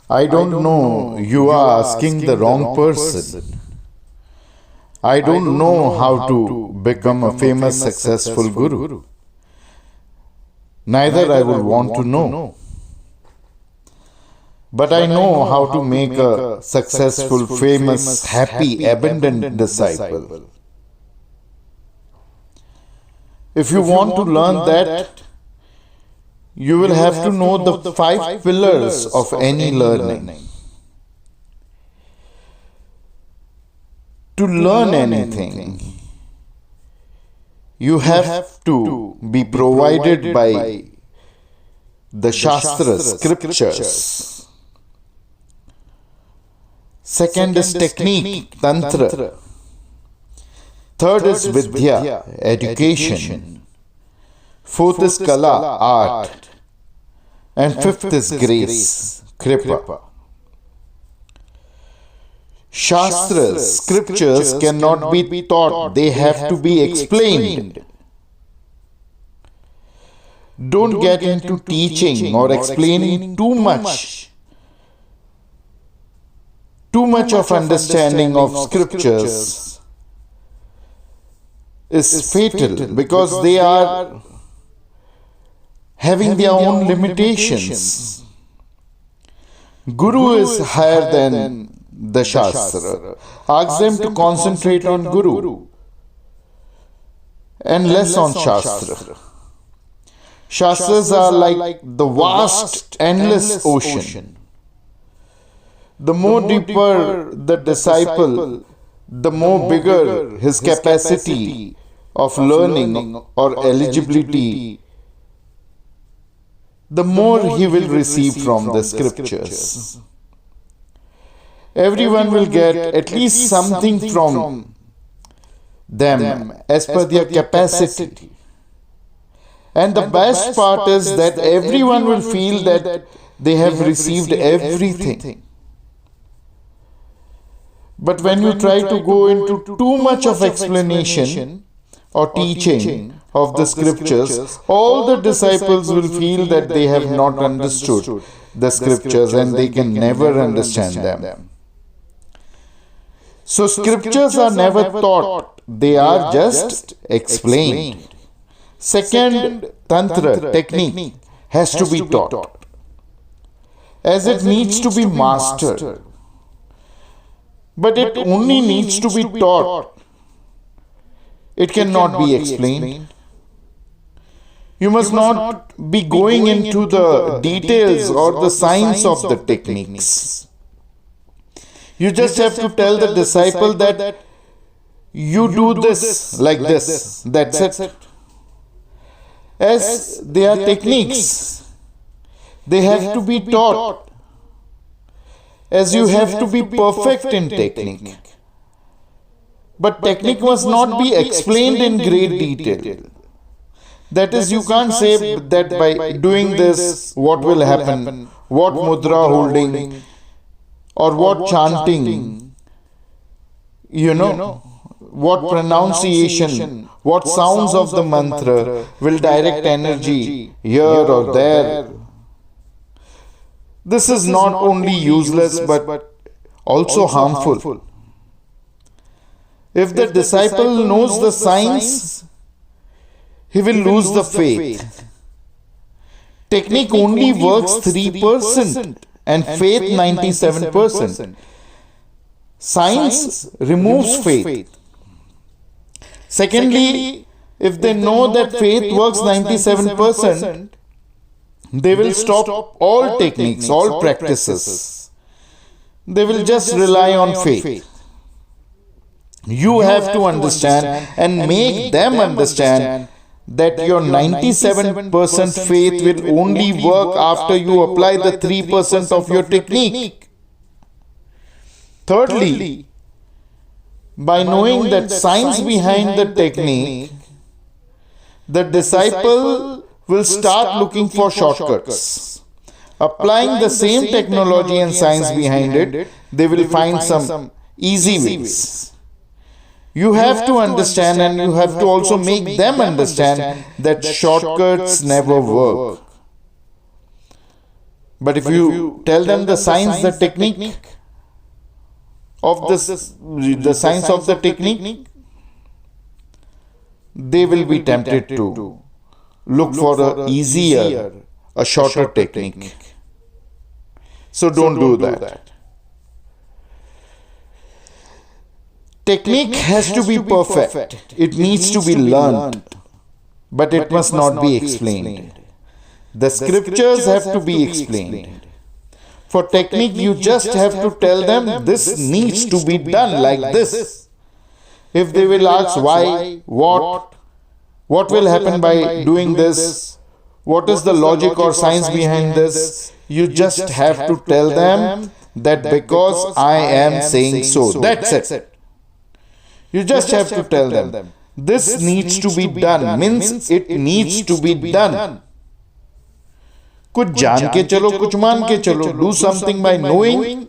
I don't know, you are asking the wrong person. I don't know how to become a famous, successful guru. Neither I would want to know. But I know how to make a successful, famous, happy, abundant disciple. If you want to learn that, you will have to know the 5 pillars of any learning. To learn anything, you have to be provided by the Shastras, scriptures. Second is technique, tantra. Third is vidya, education. Fourth is kala, art. And fifth is grace, kripa. Shastras, scriptures cannot be taught, they have to be explained. Don't get into teaching or explaining too much. Too much of understanding of scriptures is fatal because they are having their own limitations. Guru is higher than the Shastra. Ask them to concentrate on Guru and less on Shastra. Shastras are like the vast, endless ocean. The more deeper the disciple, the more bigger his capacity of learning or eligibility, the more he will receive from the scriptures. Everyone will get at least something from them as per their capacity. And the best part is that everyone will feel that they have received everything. But when you try to go into too much of explanation or teaching of the scriptures, all the disciples will feel that they have not understood the scriptures and they can never understand them. So scriptures are never taught, they are just explained. Second, tantra, technique, has to be taught, as it needs to be mastered. But it only needs to be taught. It cannot be explained. You must not be going into the details or the science of the techniques. You just have to tell the disciple that you do this like this. That's it. As they are techniques, they have to be taught. As you have to be perfect in technique. But technique must not be explained in great detail. That is, you can't say that by doing this, what will happen, what mudra holding, or what chanting, what pronunciation, what sounds of the mantra will direct energy here or there. This is not only useless but also harmful. If the disciple knows the science, he will lose the faith. Technique only works 3% and faith 97%. Science removes faith. Secondly, if they know that faith works 97%, they will stop all techniques, all practices. They will just rely on faith. You have to understand and make them understand that your 97% faith will only work after you apply the 3% of your technique. Thirdly, by knowing that science behind the technique, the disciple will start looking for shortcuts. Applying the same technology and science behind it, they will find some easy ways. You have to understand, and you have to also make them understand that shortcuts never work. But if you tell them the science, the technique of this, the science of the technique, they will be tempted to look for a easier, a shorter technique. So don't do that. Technique has to be perfect. It needs to be learned, but it must not be explained. The scriptures have to be explained. For technique, you just have to tell them this needs to be done like this. If they will ask why, what will happen by doing this, what is the logic or science behind this, you just have to tell them that because I am saying so. That's it. You just have to tell them this needs to be done, means it needs to be done. कुछ जान के चलो, कुछ मान के चलो. Do something by knowing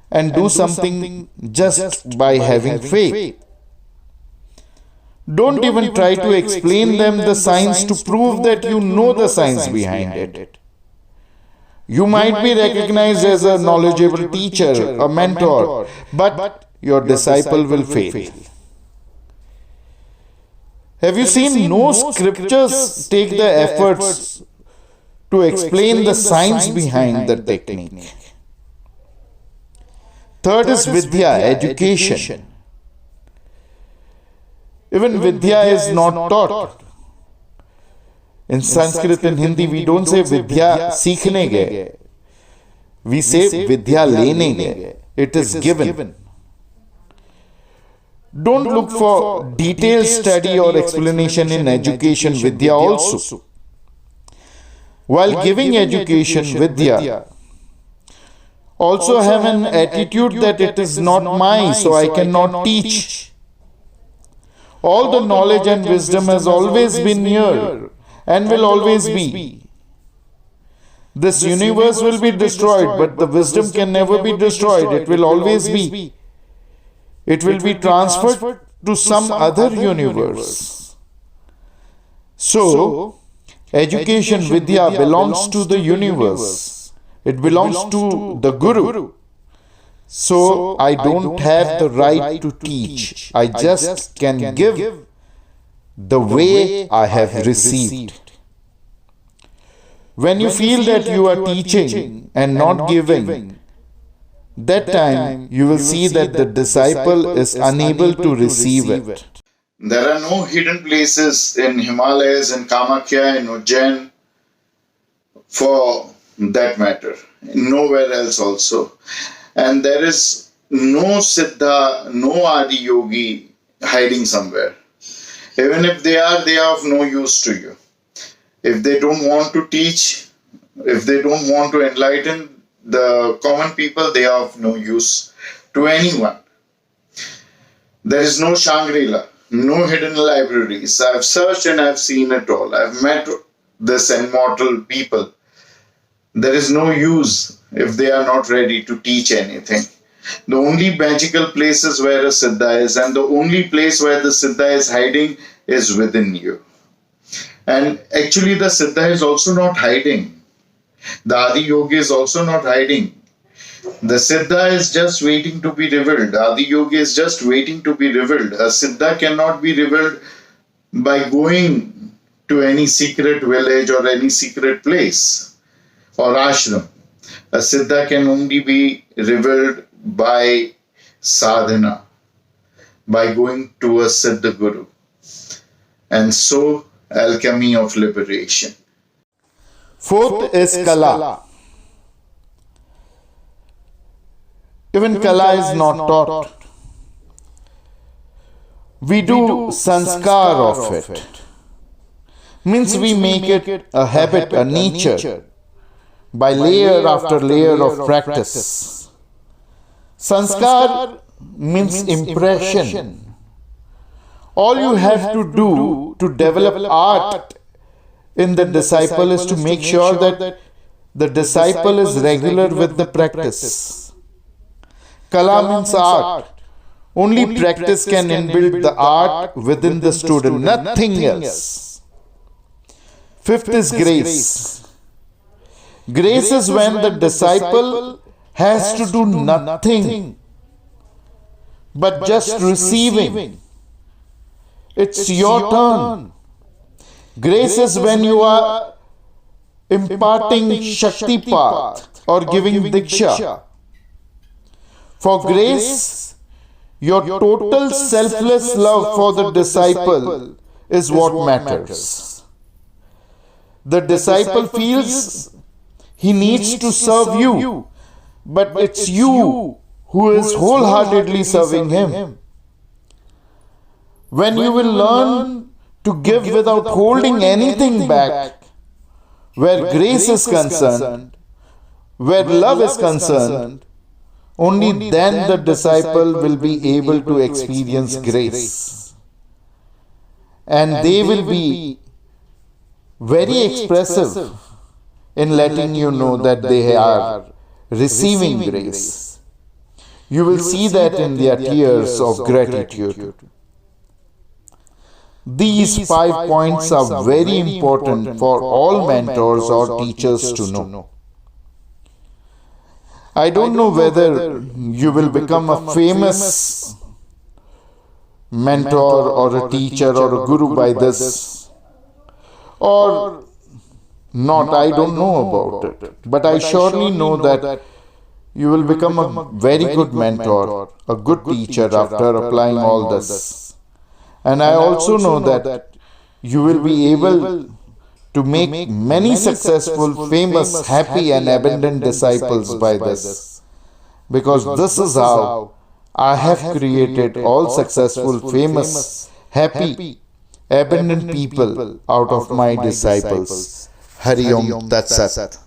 and do something just by having faith. Don't even try to explain them the science to prove that you know the science behind it. You might be recognized as a knowledgeable teacher, a mentor, but your disciple will fail. Have you seen no scriptures take the efforts to explain the science behind the technique? Third is Vidya, education. Even Vidya is not taught. In Sanskrit and Hindi, we don't say Vidya सीखने गए. We say Vidya लेने गए. It is given. Don't look for detailed study or explanation in education Vidya also. While giving education Vidya, also have an attitude that it is not mine, so I cannot teach. All the knowledge and wisdom has always been here and will always be. This universe will be destroyed, but the wisdom can never be destroyed. It will always be. It will be transferred to some other universe. So, education Vidya belongs to the universe. It belongs to the Guru. So, I don't have the right to teach. I just can give the way I have received. When you feel that you are teaching and not giving, that time you will see that the disciple is unable to receive it. There are no hidden places in Himalayas, in Kamakhya, in Ujjain, for that matter. Nowhere else also. And there is no Siddha, no Adi Yogi hiding somewhere. Even if they are of no use to you. If they don't want to teach, if they don't want to enlighten the common people, they are of no use to anyone. There is no Shangri-La, no hidden libraries. I've searched and I've seen it all. I've met this immortal people. There is no use if they are not ready to teach anything. The only magical place is where a Siddha is, and the only place where the Siddha is hiding is within you. And actually the Siddha is also not hiding. The Adi Yogi is also not hiding. The Siddha is just waiting to be revealed. Adi Yogi is just waiting to be revealed. A Siddha cannot be revealed by going to any secret village or any secret place or ashram. A Siddha can only be revealed by sadhana, by going to a Siddha Guru. And so, alchemy of liberation. Fourth is Kala. Even Kala is not taught. We do sanskar of it. Means we make it a habit, a nature, by layer after layer of practice. Sanskar means impression. All you have to do to develop art in the disciple is to make sure that the disciple is regular with the practice. Kala means art. Only practice can inbuild the art within the student, nothing else. Fifth is grace. Grace is when the disciple has to do nothing but just receiving. It's your turn. Grace is when you are imparting Shaktipat or giving Diksha. For grace, your total selfless love for the disciple is what matters. The disciple feels he needs to serve you, but it's you who is wholeheartedly serving him. When you will learn to give without holding anything back, where grace is concerned, where love is concerned, only then the disciple will be able to experience grace. And they will be very expressive in letting you know that they are receiving grace. You will see that in their tears of gratitude. These 5 points are very important for all mentors or teachers to know. I don't know whether you will become a famous mentor or a teacher or a guru by this or not. I don't know about it. But I surely know that you will become a very good mentor, a good teacher after applying all this. And I also know that you will be able to make many successful, famous, happy and abundant disciples by this. Because this is how I have created all successful, famous, happy, abundant people out of my disciples. Hari Om Tat Sat.